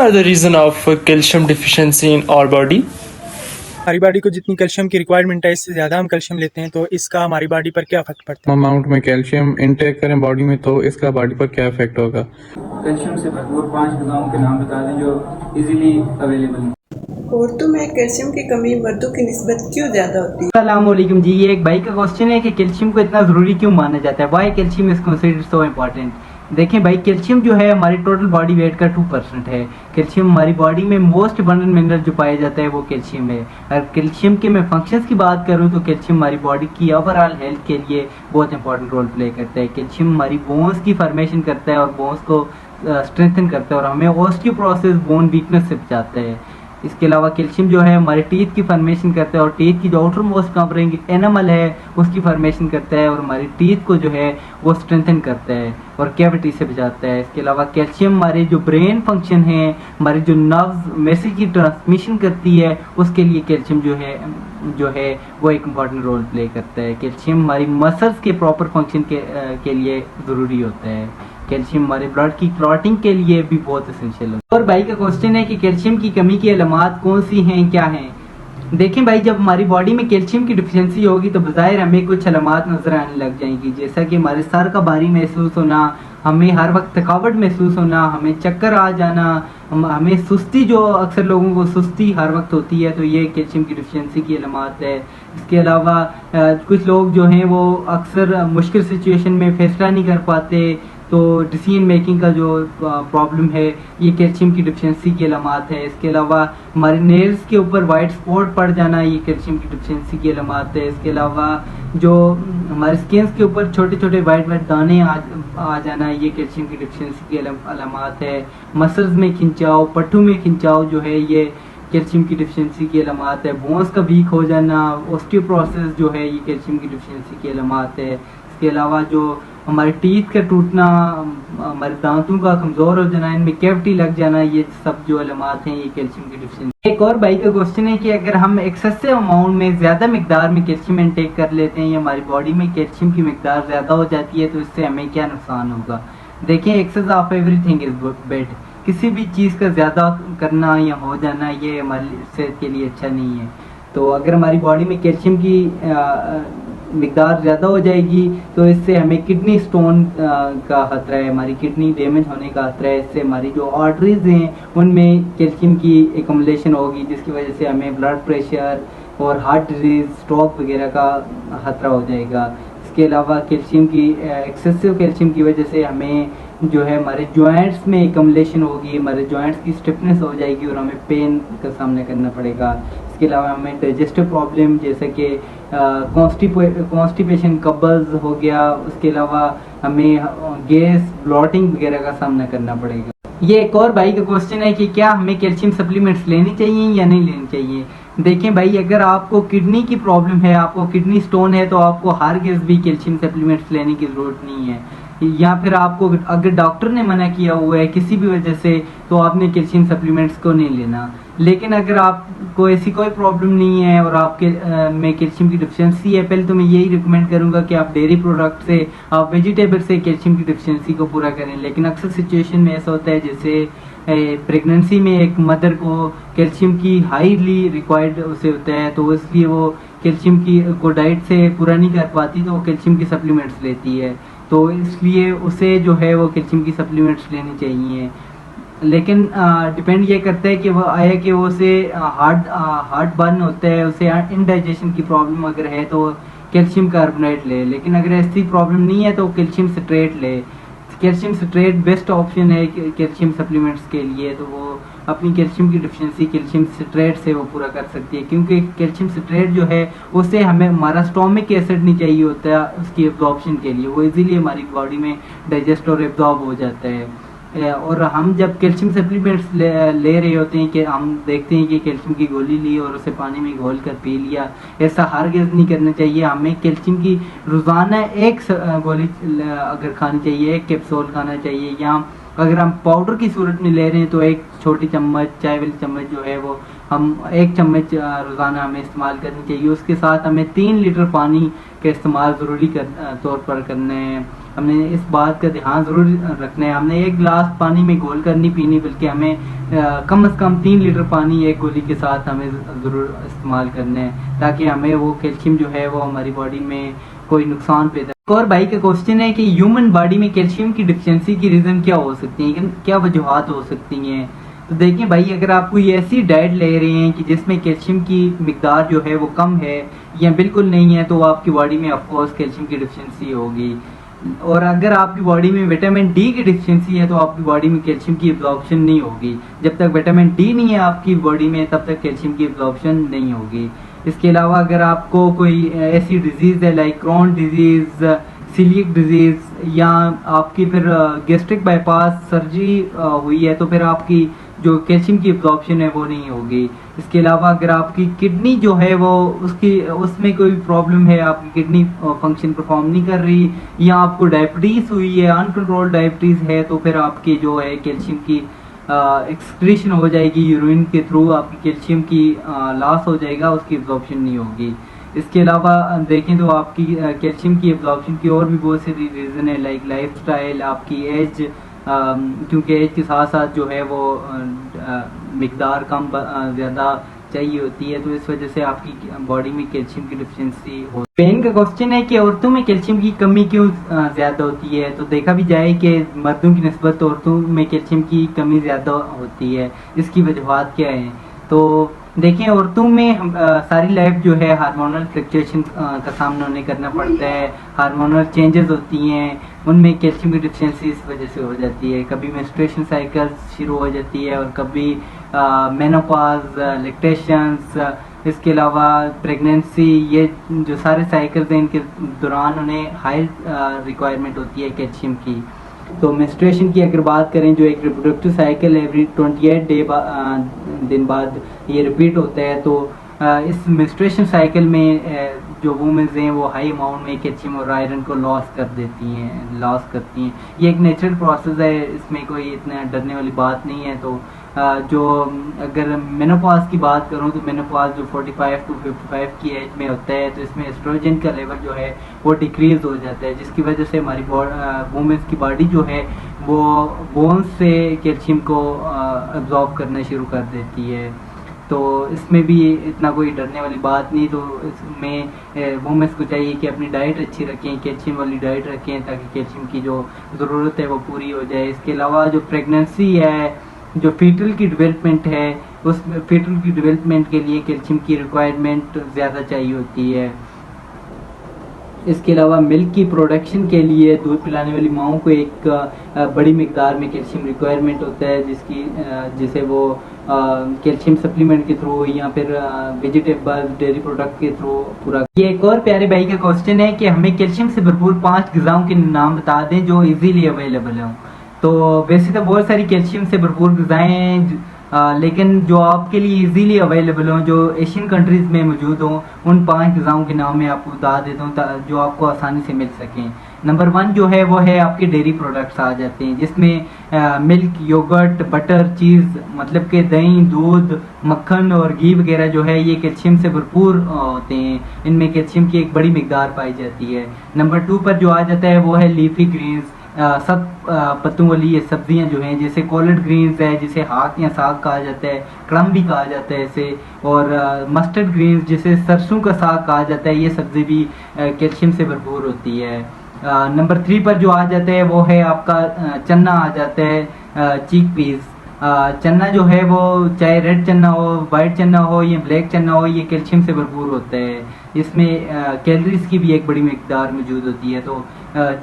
are the reason of calcium deficiency in our body? हमारी body को जितनी calcium की रिक्वायरमेंट है इससे ज़्यादा हम कैल्शियम लेते हैं तो इसका हमारी बॉडी पर क्या इफेक्ट पड़ता है। अमाउंट में कैल्शियम इनटेक करें बॉडी में तो इसका बॉडी पर क्या इफेक्ट होगा। कैल्शियम से भरपूर 5 ग़िज़ाओं के नाम बता दें जो इजीली अवेलेबल हैं। औरतों में कैल्शियम की कमी मर्दों की निस्बत क्यों ज़्यादा होती है? अस्सलामुअलैकुम जी, ये एक भाई का क्वेश्चन है कि कैल्शियम को इतना ज़रूरी क्यों माना जाता है। Why calcium is considered so important. देखें भाई, कैल्शियम जो है हमारी टोटल बॉडी वेट का 2% है। कैल्शियम हमारी बॉडी में मोस्ट अबंडेंट मिनरल जो पाया जाता है वो कैल्शियम है। अगर कैल्शियम के मैं फंक्शंस की बात करूं तो कैल्शियम हमारी बॉडी की ओवरऑल हेल्थ के लिए बहुत इंपॉर्टेंट रोल प्ले करता है। कैल्शियम हमारी बोन्स की फॉर्मेशन करता है और बोन्स को स्ट्रेंथन करता है और हमें ऑस्टियोपोरोसिस बोन वीकनेस से बचाता है। इसके अलावा कैल्शियम जो है हमारे टीथ की फॉर्मेशन करता है और टीथ की जो आउटर मोस्ट कवरिंग एनामल है उसकी फॉर्मेशन करता है और हमारी टीथ को जो है वो स्ट्रेंथन करता है और कैविटी से बचाता है। इसके अलावा कैल्शियम हमारे जो ब्रेन फंक्शन है, हमारे जो नर्व्स मैसेज की ट्रांसमिशन करती है उसके लिए कैल्शियम जो है वो एक इम्पॉर्टेंट रोल प्ले करता है। कैल्शियम हमारी मसल्स के प्रॉपर फंक्शन के लिए ज़रूरी होता है। कैल्शियम हमारे ब्लड की क्लॉटिंग के लिए भी बहुत एसेंशियल है। और भाई का क्वेश्चन है कि कैल्शियम की कमी की अलामत कौन सी हैं, क्या हैं। देखें भाई, जब हमारी बॉडी में कैल्शियम की डिफिशिएंसी होगी तो बज़ाहिर हमें कुछ अलामत नजर आने लग जाएंगी, जैसा कि हमारे सर का भारी महसूस होना, हमें हर वक्त थकावट महसूस होना, हमें चक्कर आ जाना, हमें सुस्ती, जो अक्सर लोगों को सुस्ती हर वक्त होती है तो ये कैल्शियम की डिफिशिएंसी की अलामत है। इसके अलावा कुछ लोग जो हैं वो अक्सर मुश्किल सिचुएशन में फैसला नहीं कर पाते तो डिसीजन मेकिंग का जो प्रॉब्लम है ये कैल्शियम की डिफिशिएंसी की अलामत है। इसके अलावा हमारे नेल्स के ऊपर वाइट स्पॉट पड़ जाना ये कैल्शियम की डिफिशिएंसी की अलामत है। इसके अलावा जो हमारे स्किन के ऊपर छोटे छोटे वाइट वाइट दाने आ जाना ये कैल्शियम की डिफिशिएंसी की अलामत है। मसल्स में खिंचाव, पट्टू में खिंचाव जो है ये कैल्शियम की डिफिशिएंसी की अलामत है। बोन्स का वीक हो जाना, ऑस्टियोपोरोसिस जो है ये कैल्शियम की डिफिशिएंसी की अलामत है। इसके अलावा जो हमारे टीथ का टूटना, हमारे दांतों का कमज़ोर हो जाना, इनमें कैविटी लग जाना, ये सब जो अलामत हैं ये कैल्शियम की डिफिशिएंसी। एक और भाई का क्वेश्चन है कि अगर हम एक्सेसिव अमाउंट में ज़्यादा मिकदार में कैल्शियम इनटेक कर लेते हैं या हमारी बॉडी में कैल्शियम की मिकदार ज़्यादा हो जाती है तो इससे हमें क्या नुकसान होगा। देखिए, excess of everything is bad. किसी भी चीज़ का ज़्यादा करना या हो जाना ये हमारी सेहत के लिए अच्छा नहीं है। तो अगर हमारी बॉडी में कैल्शियम की मिकदार ज़्यादा हो जाएगी तो इससे हमें किडनी स्टोन का खतरा है, हमारी किडनी डैमेज होने का खतरा है। इससे हमारी जो आर्टरीज हैं उनमें कैल्शियम की एकमुलेशन होगी जिसकी वजह से हमें ब्लड प्रेशर और हार्ट डिजीज, स्ट्रोक वगैरह का खतरा हो जाएगा। इसके अलावा कैल्शियम की एक्सेसिव कैल्शियम की वजह से हमें जो है हमारे जॉइंट्स में एकमुलेशन होगी, हमारे जॉइंट्स की स्टिफनेस हो जाएगी और हमें पेन का सामना करना पड़ेगा। इसके अलावा हमें डाइजेस्टिव प्रॉब्लम जैसे कि कॉन्स्टिपेशन, कब्ज़ हो गया, उसके अलावा हमें गैस, ब्लॉटिंग वगैरह का सामना करना पड़ेगा। ये एक और भाई का क्वेश्चन है कि क्या हमें कैल्शियम सप्लीमेंट्स लेनी चाहिए या नहीं लेनी चाहिए। देखें भाई, अगर आपको किडनी की प्रॉब्लम है, आपको किडनी स्टोन है तो आपको हरगिज़ भी कैल्शियम सप्लीमेंट्स लेने की ज़रूरत नहीं है। या फिर आपको अगर डॉक्टर ने मना किया हुआ है किसी भी वजह से तो आपने कैल्शियम सप्लीमेंट्स को नहीं लेना। लेकिन अगर आपको ऐसी कोई प्रॉब्लम नहीं है और आपके में कैल्शियम की डिफिशिएंसी है, पहले तो मैं यही रिकमेंड करूंगा कि आप डेयरी प्रोडक्ट से, आप वेजिटेबल से कैल्शियम की डिफिशिएंसी को पूरा करें। लेकिन अक्सर सिचुएशन में ऐसा होता है जैसे प्रेगनेंसी में एक मदर को कैल्शियम की हाईली रिक्वायर्ड उसे होता है तो इसलिए वो कैल्शियम की को डाइट से पूरा नहीं कर पाती तो वो कैल्शियम की सप्लीमेंट्स लेती है, तो इसलिए उसे जो है वो कैल्शियम की सप्लीमेंट्स लेनी चाहिए। लेकिन डिपेंड ये करता है कि वो आया कि वो उसे हार्ट बर्न होता है, उसे इनडाइजेशन की प्रॉब्लम अगर है तो कैल्शियम कार्बोनेट ले। लेकिन अगर ऐसी प्रॉब्लम नहीं है तो कैल्शियम सिट्रेट ले। कैल्शियम सिट्रेट बेस्ट ऑप्शन है कैल्शियम सप्लीमेंट्स के लिए, तो वो अपनी कैल्शियम की डिफिशिएंसी कैल्शियम सिट्रेट से वो पूरा कर सकती है। क्योंकि कैल्शियम सिट्रेट जो है उससे हमें हमारा स्टोमिक एसिड नहीं चाहिए होता है उसकी एब्जॉर्प्शन के लिए, वो इजीली हमारी बॉडी में डाइजेस्ट और एब्जॉर्ब हो जाता है। और हम जब कैल्शियम सप्लीमेंट्स ले रहे होते हैं कि हम देखते हैं कि कैल्शियम की गोली ली और उसे पानी में घोल कर पी लिया, ऐसा हरगिज़ नहीं करना चाहिए। हमें कैल्शियम की रोज़ाना एक गोली अगर खानी चाहिए, एक कैप्सूल खाना चाहिए, या अगर हम पाउडर की सूरत में ले रहे हैं तो एक छोटी चम्मच, चाय वाली चम्मच जो है वो हम 1 चम्मच रोज़ाना हमें इस्तेमाल करनी चाहिए। उसके साथ हमें 3 लीटर पानी का इस्तेमाल ज़रूरी तौर पर करना है। हमने इस बात का ध्यान ज़रूर रखना है, हमने 1 गिलास पानी में घोल कर नहीं पीनी, बल्कि हमें कम से कम 3 लीटर पानी एक गोली के साथ हमें ज़रूर इस्तेमाल करना है, ताकि हमें वो कैल्शियम जो है वो हमारी बॉडी में कोई नुकसान पैदा। एक और भाई का क्वेश्चन है कि ह्यूमन बॉडी में कैल्शियम की डिफिशिएंसी की रीज़न क्या हो सकती है, क्या वजूहत हो सकती हैं। तो देखिए भाई, अगर आप कोई ऐसी डाइट ले रहे हैं कि जिसमें कैल्शियम की मिकदार जो है वो कम है या बिल्कुल नहीं है, तो आपकी बॉडी में ऑफकोर्स कैल्शियम की डिफिशिएंसी होगी। और अगर आपकी बॉडी में विटामिन डी की डिफिशिएंसी है तो आपकी बॉडी में कैल्शियम की एब्जॉर्प्शन नहीं होगी। जब तक विटामिन डी नहीं है आपकी बॉडी में, तब तक कैल्शियम की एब्जॉर्प्शन नहीं होगी। इसके अलावा अगर आपको कोई ऐसी डिजीज़ है like Crohn disease, celiac disease, या आपकी फिर गैस्ट्रिक बाईपास सर्जरी हुई है, तो फिर आपकी जो कैल्शियम की एब्जॉर्प्शन है वो नहीं होगी। इसके अलावा अगर आपकी किडनी जो है वो उसमें कोई प्रॉब्लम है, आपकी किडनी फंक्शन परफॉर्म नहीं कर रही, या आपको डायबिटीज़ हुई है, अनकंट्रोल्ड डायबिटीज़ है, तो फिर आपकी जो है कैल्शियम की एक्सक्रीशन हो जाएगी यूरिन के थ्रू, आपकी कैल्शियम की लॉस हो जाएगा, उसकी एब्जॉर्प्शन नहीं होगी। इसके अलावा देखें तो आपकी कैल्शियम की एब्जॉर्प्शन की और भी बहुत सारी रीज़न है, लाइक लाइफस्टाइल, आपकी एज, क्योंकि एज के साथ साथ जो है वो मिकदार कम ज़्यादा चाहिए होती है, तो इस वजह से आपकी बॉडी में कैल्शियम की डिफिशिएंसी हो। पेन का क्वेश्चन है कि औरतों में कैल्शियम की कमी क्यों ज़्यादा होती है। तो देखा भी जाए कि मर्दों की निस्बत औरतों में कैल्शियम की कमी ज़्यादा होती है, इसकी वजूहत क्या है। तो देखिए, औरतों में सारी लाइफ जो है हार्मोनल फ्लक्चुएशन का सामना उन्हें करना पड़ता है, हार्मोनल चेंजेस होती हैं, उनमें कैल्शियम की डिफिशिएंसी इस वजह से हो जाती है। कभी मेंस्ट्रुएशन साइकिल शुरू हो जाती है और कभी मेनोपॉज, लैक्टेशंस, इसके अलावा प्रेगनेंसी, ये जो सारे साइकिल्स हैं इनके दौरान उन्हें हाई रिक्वायरमेंट होती है कैल्शियम की। तो मेंस्ट्रुएशन की अगर बात करें, जो एक रिप्रोडक्टिव साइकिल एवरी 28 दिन बाद ये रिपीट होता है, तो इस मेंस्ट्रुएशन साइकिल में जो वुमेन्स हैं वो हाई अमाउंट में कैल्शियम और आयरन को लॉस करती हैं। ये एक नेचुरल प्रोसेस है, इसमें कोई इतना डरने वाली बात नहीं है। तो जो अगर मेनोपॉज की बात करूं, तो मेनोपॉज जो 45 to 55 की एज में होता है, तो इसमें एस्ट्रोजन का लेवल जो है वो डिक्रीज हो जाता है, जिसकी वजह से हमारी वुमेन्स की बॉडी जो है वो बोन्स से कैल्शियम को एब्जॉर्ब करना शुरू कर देती है। तो इसमें भी इतना कोई डरने वाली बात नहीं। तो इसमें वुमेन्स को चाहिए कि अपनी डाइट अच्छी रखें, कैल्शियम वाली डाइट रखें, ताकि कैल्शियम की जो ज़रूरत है वो पूरी हो जाए। इसके अलावा जो प्रेगनेंसी है, जो फीटल की डेवलपमेंट है, उस फीटल की डेवलपमेंट के लिए कैल्शियम की रिक्वायरमेंट ज़्यादा चाहिए होती है। इसके अलावा मिल्क की प्रोडक्शन के लिए दूध पिलाने वाली माओं को एक बड़ी मिकदार में कैल्शियम रिक्वायरमेंट होता है, जिसे वो कैल्शियम सप्लीमेंट के थ्रू या फिर वेजिटेबल डेयरी प्रोडक्ट के थ्रू पूरा। ये एक और प्यारे भाई का क्वेश्चन है कि हमें कैल्शियम से भरपूर 5 ग़िज़ाओं के नाम बता दें जो इजीली अवेलेबल हों। तो वैसे तो बहुत सारी कैल्शियम से भरपूर ग़िज़ाएँ हैं, लेकिन जो आपके लिए इजीली अवेलेबल हों, जो एशियन कंट्रीज़ में मौजूद हों, उन 5 ग़िज़ाओं के नाम मैं आपको बता देता हूँ जो आपको आसानी से मिल सकें। नंबर 1 जो है वो है आपके डेयरी प्रोडक्ट्स आ जाते हैं, जिसमें मिल्क, योगर्ट, बटर, चीज़, मतलब कि दही, दूध, मक्खन और घी वगैरह जो है ये कैल्शियम से भरपूर होते हैं, इनमें कैल्शियम की एक बड़ी मिकदार पाई जाती है। नंबर 2 पर जो आ जाता है वो है लीफी ग्रीन्स, सब पत्तों वाली ये सब्जियां जो हैं, जैसे कॉलर्ड ग्रीन्स है, जिसे हाक या साग कहा जाता है, क्रम भी कहा जाता है इसे, और मस्टर्ड ग्रीन्स जिसे सरसों का साग कहा जाता है, ये सब्जी भी कैल्शियम से भरपूर होती है। नंबर 3 पर जो आ जाता है वो है आपका चना आ जाता है, चीक पीस। चना जो है वो चाहे रेड चना हो, वाइट चना हो या ब्लैक चना हो, ये कैल्शियम से भरपूर होता है। इसमें कैलोरीज की भी एक बड़ी मिकदार मौजूद होती है, तो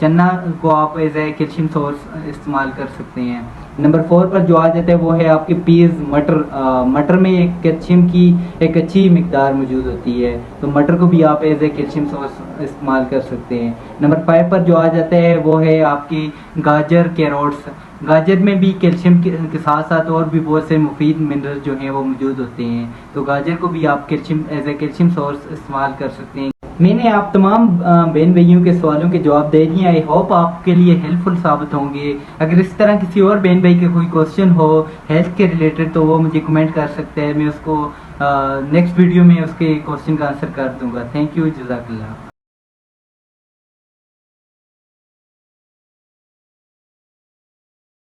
चना को आप एज ए कैल्शियम सोर्स इस्तेमाल कर सकते हैं। नंबर 4 पर जो आ जाता है वो है आपके पीज़, मटर में एक कैल्शियम की एक अच्छी मिकदार मौजूद होती है, तो मटर को भी आप एज ए कैल्शियम सोर्स इस्तेमाल कर सकते हैं। नंबर 5 पर जो आ जाता है वो है आपकी गाजर, कैरोट्स। गाजर में भी कैल्शियम के साथ साथ और भी बहुत से मुफीद मिनरल्स जो हैं वो मौजूद होते हैं, तो गाजर को भी आप calcium as a calcium source इस्तेमाल कर सकते हैं। मैंने आप तमाम बहन भाइयों के सवालों के जवाब दे दिए। आई होप आपके लिए हेल्पफुल साबित होंगे। अगर इस तरह किसी और बहन भाई के कोई क्वेश्चन हो हेल्थ के रिलेटेड तो वो मुझे कमेंट कर सकते हैं, मैं उसको नेक्स्ट वीडियो में उसके क्वेश्चन का आंसर कर दूंगा। थैंक यू, जज़ाकल्लाह।